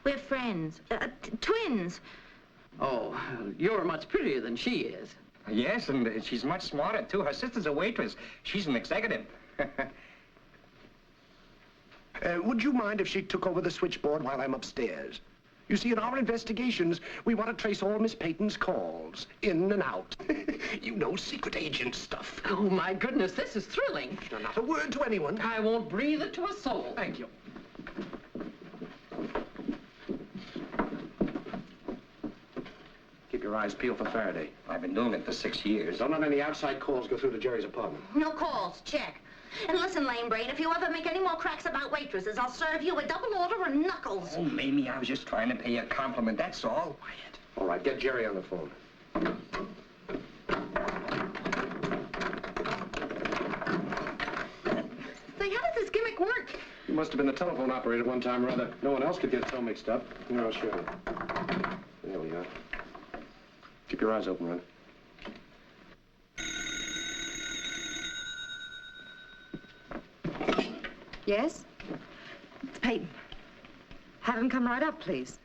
We're friends. Twins. Oh, you're much prettier than she is. Yes, and she's much smarter, too. Her sister's a waitress. She's an executive. Would you mind if she took over the switchboard while I'm upstairs? You see, in our investigations, we want to trace all Miss Peyton's calls, in and out. You know, secret agent stuff. Oh, my goodness, this is thrilling. Now, not a word to anyone. I won't breathe it to a soul. Thank you. Keep your eyes peeled for Farraday. I've been doing it for 6 years. Don't let any outside calls go through to Jerry's apartment. No calls. Check. And listen, lame brain, if you ever make any more cracks about waitresses, I'll serve you a double order of knuckles. Oh, Mamie, I was just trying to pay you a compliment, that's all. Quiet. All right, get Jerry on the phone. Say, how does this gimmick work? You must have been the telephone operator one time or other. No one else could get so mixed up. Here, I'll show you. There we are. Keep your eyes open, Red. Yes? It's Peyton. Have him come right up, please.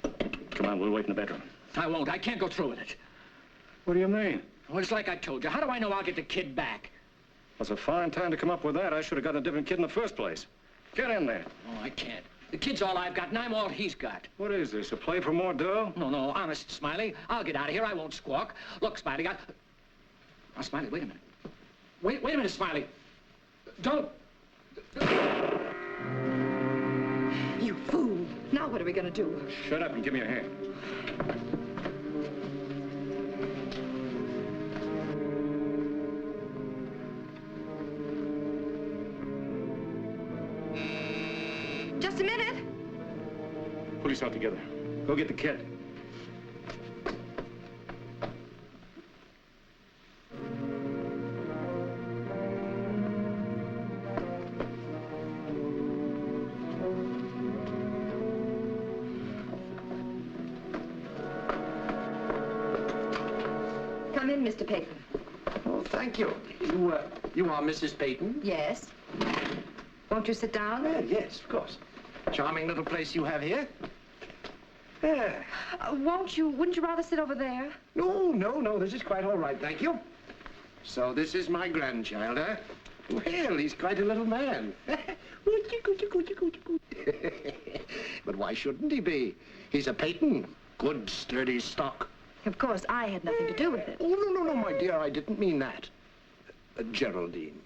Come on, we'll wait in the bedroom. I won't. I can't go through with it. What do you mean? Well, it's like I told you. How do I know I'll get the kid back? That's a fine time to come up with that. I should have gotten a different kid in the first place. Get in there. Oh, I can't. The kid's all I've got, and I'm all he's got. What is this, a play for more dough? No, honest, Smiley. I'll get out of here. I won't squawk. Look, Smiley, Now, Smiley, wait a minute. Wait a minute, Smiley. Don't. You fool. Now what are we going to do? Shut up and give me a hand. Just a minute. Police out together. Go get the kid. Come in, Mr. Peyton. Oh, thank you. You are Mrs. Peyton? Yes. Won't you sit down? Yes, of course. Charming little place you have here. Wouldn't you rather sit over there? No, this is quite all right, thank you. So this is my grandchild, eh? Well, he's quite a little man. but why shouldn't he be? He's a Peyton. Good, sturdy stock. Of course, I had nothing to do with it. Oh, no, my dear, I didn't mean that. Geraldine.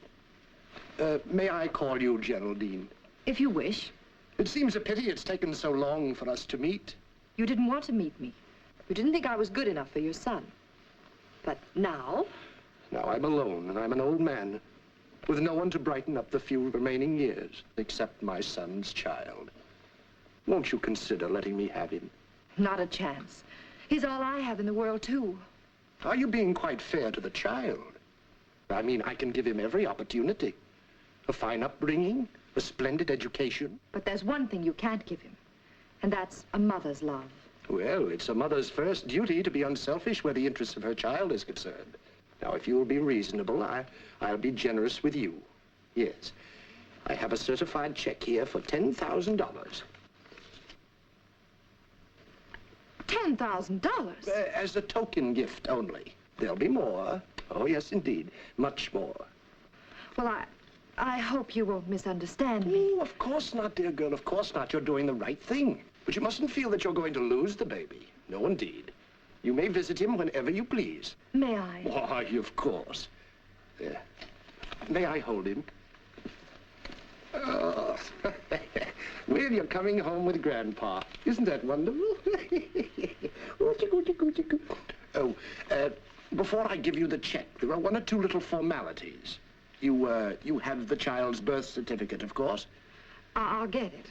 May I call you Geraldine? If you wish. It seems a pity it's taken so long for us to meet. You didn't want to meet me. You didn't think I was good enough for your son. But now? Now I'm alone, and I'm an old man, with no one to brighten up the few remaining years, except my son's child. Won't you consider letting me have him? Not a chance. He's all I have in the world, too. Are you being quite fair to the child? I mean, I can give him every opportunity. A fine upbringing, a splendid education. But there's one thing you can't give him, and that's a mother's love. Well, it's a mother's first duty to be unselfish where the interests of her child is concerned. Now, if you will be reasonable, I'll be generous with you. Yes. I have a certified check here for $10,000. $10,000? As a token gift only. There'll be more. Oh, yes, indeed. Much more. Well, I hope you won't misunderstand me. Oh, of course not, dear girl. Of course not. You're doing the right thing. But you mustn't feel that you're going to lose the baby. No, indeed. You may visit him whenever you please. May I? Why, of course. May I hold him? Oh. Well, you're coming home with Grandpa. Isn't that wonderful? Oh, before I give you the check, there are one or two little formalities. You have the child's birth certificate, of course? I'll get it.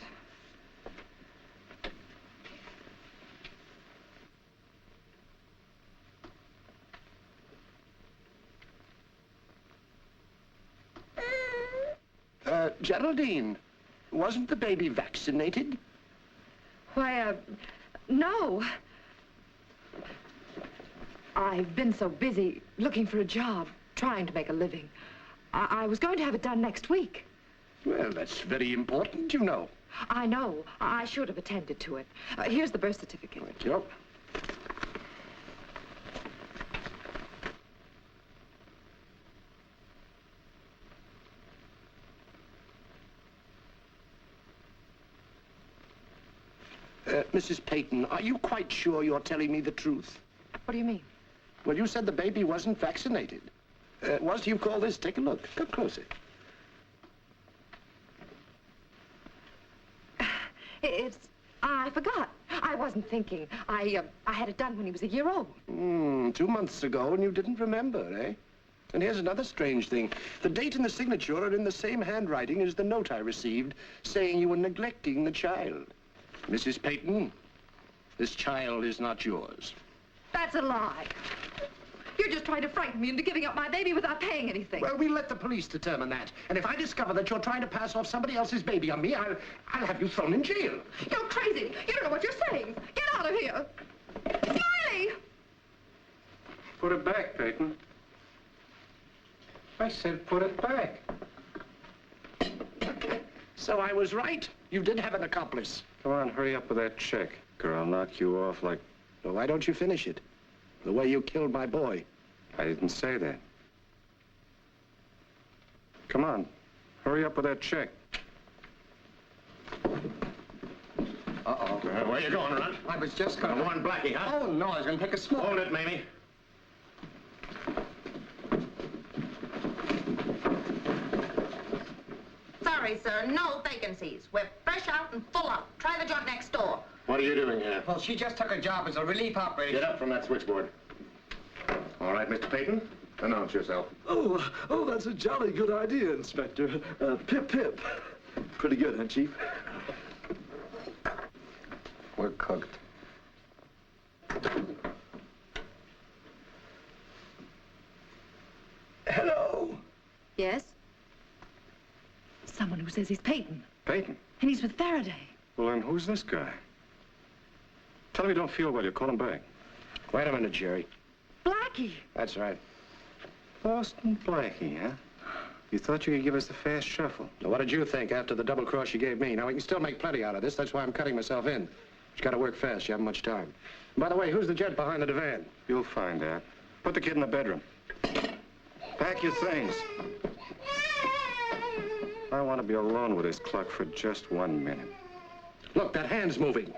Geraldine, wasn't the baby vaccinated? Why, no. I've been so busy looking for a job, trying to make a living. I was going to have it done next week. Well, that's very important, you know. I know. I should have attended to it. Here's the birth certificate. Thank you. Mrs. Payton, are you quite sure you're telling me the truth? What do you mean? Well, you said the baby wasn't vaccinated. What do you call this? Take a look. Come closer. I forgot. I wasn't thinking. I had it done when he was a year old. 2 months ago, and you didn't remember, eh? And here's another strange thing. The date and the signature are in the same handwriting as the note I received, saying you were neglecting the child. Mrs. Payton, this child is not yours. That's a lie. You're just trying to frighten me into giving up my baby without paying anything. Well, we'll let the police determine that. And if I discover that you're trying to pass off somebody else's baby on me, I'll have you thrown in jail. You're crazy. You don't know what you're saying. Get out of here. Smiley! Put it back, Peyton. I said put it back. So I was right. You did have an accomplice. Come on, hurry up with that check, or I'll knock you off like... Well, why don't you finish it? The way you killed my boy. I didn't say that. Come on, hurry up with that check. Uh-oh. Where you going, Runt? I was just going to... Warn Blackie, huh? Oh, no, I was going to take a smoke. Hold it, Mamie. Sorry, sir, no vacancies. We're fresh out and full up. Try the joint next door. What are you doing here? Well, she just took a job as a relief operator. Get up from that switchboard. All right, Mr. Payton, announce yourself. Oh, that's a jolly good idea, Inspector. Pip, pip. Pretty good, huh, Chief? We're cooked. Hello. Yes? Someone who says he's Peyton. Peyton? And he's with Farraday. Well, then who's this guy? Tell him you don't feel well. You call him back. Wait a minute, Jerry. Blackie. That's right. Boston Blackie, huh? You thought you could give us the fast shuffle. Now, what did you think after the double cross you gave me? Now, we can still make plenty out of this. That's why I'm cutting myself in. But you got to work fast. You haven't much time. And by the way, who's the gent behind the divan? You'll find out. Put the kid in the bedroom. Pack your things. I want to be alone with this clock for just 1 minute. Look, that hand's moving.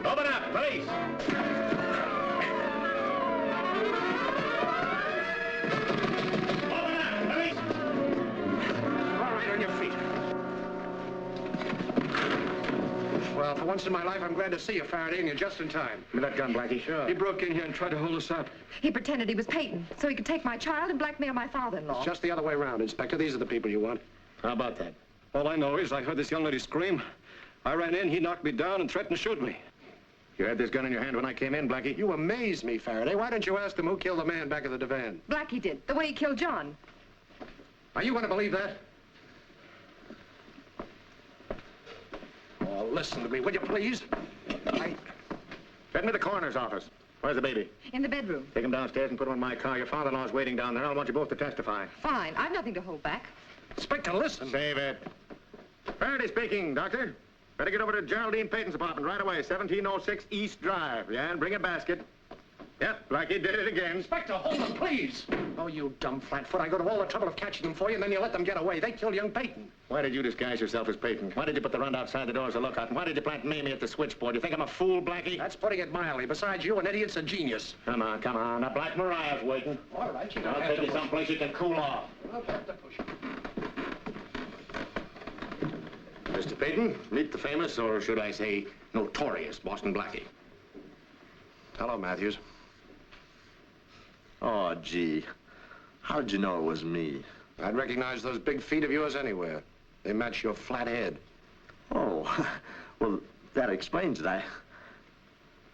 Open up, police! Open up, police! All right, on your feet. Well, for once in my life, I'm glad to see you, Farraday, and you're just in time. Give me that gun, Blackie. Sure. He broke in here and tried to hold us up. He pretended he was Peyton, so he could take my child and blackmail my father-in-law. It's just the other way around, Inspector. These are the people you want. How about that? All I know is I heard this young lady scream. I ran in, he knocked me down and threatened to shoot me. You had this gun in your hand when I came in, Blackie? You amaze me, Farraday. Why didn't you ask them who killed the man back of the divan? Blackie did, the way he killed John. Are you going to believe that? Oh, listen to me, will you please? Get me to the coroner's office. Where's the baby? In the bedroom. Take him downstairs and put him in my car. Your father-in-law's waiting down there. I want you both to testify. Fine, I've nothing to hold back. Inspector, listen. Save it. Faraday speaking, Doctor. Better get over to Geraldine Payton's apartment right away, 1706 East Drive. Yeah, and bring a basket. Yep, Blackie did it again. Inspector, hold them, please. Oh, you dumb flatfoot. I go to all the trouble of catching them for you, and then you let them get away. They killed young Peyton. Why did you disguise yourself as Peyton? Why did you put the runt outside the door as a lookout? And why did you plant Mamie at the switchboard? You think I'm a fool, Blackie? That's putting it mildly. Besides, you, an idiot's a genius. Come on, come on. Now, Black Mariah's waiting. All right, you don't I'll have take to you push. someplace you can cool off. I'll have to push. Mr. Peyton, meet the famous, or should I say, notorious Boston Blackie. Hello, Matthews. Oh, gee. How'd you know it was me? I'd recognize those big feet of yours anywhere. They match your flat head. Oh, well, that explains it.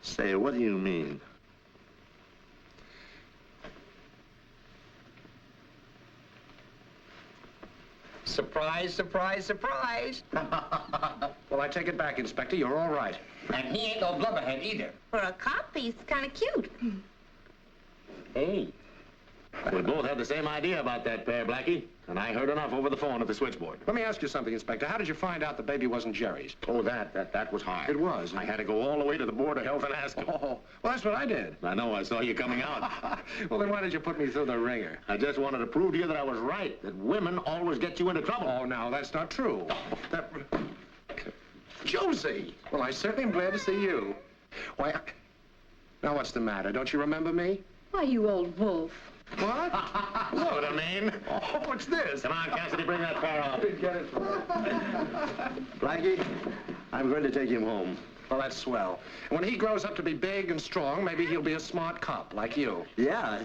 Say, what do you mean? Surprise, surprise, surprise. Well, I take it back, Inspector. You're all right. And he ain't no blubberhead either. For a cop, he's kind of cute. Hey. We both had the same idea about that pair, Blackie. And I heard enough over the phone at the switchboard. Let me ask you something, Inspector. How did you find out the baby wasn't Jerry's? Oh, that was hard. It was. I had to go all the way to the Board of Health and ask them. Oh, well, that's what I did. I know, I saw you coming out. Well, then why did you put me through the ringer? I just wanted to prove to you that I was right, that women always get you into trouble. Oh, now, that's not true. Josie! Well, I certainly am glad to see you. Why, now what's the matter? Don't you remember me? Why, you old wolf. What? What I mean? Oh, what's this? Come on, Cassidy, bring that pair off. Get it. Blackie, I'm going to take him home. Well, that's swell. And when he grows up to be big and strong, maybe he'll be a smart cop like you. Yeah.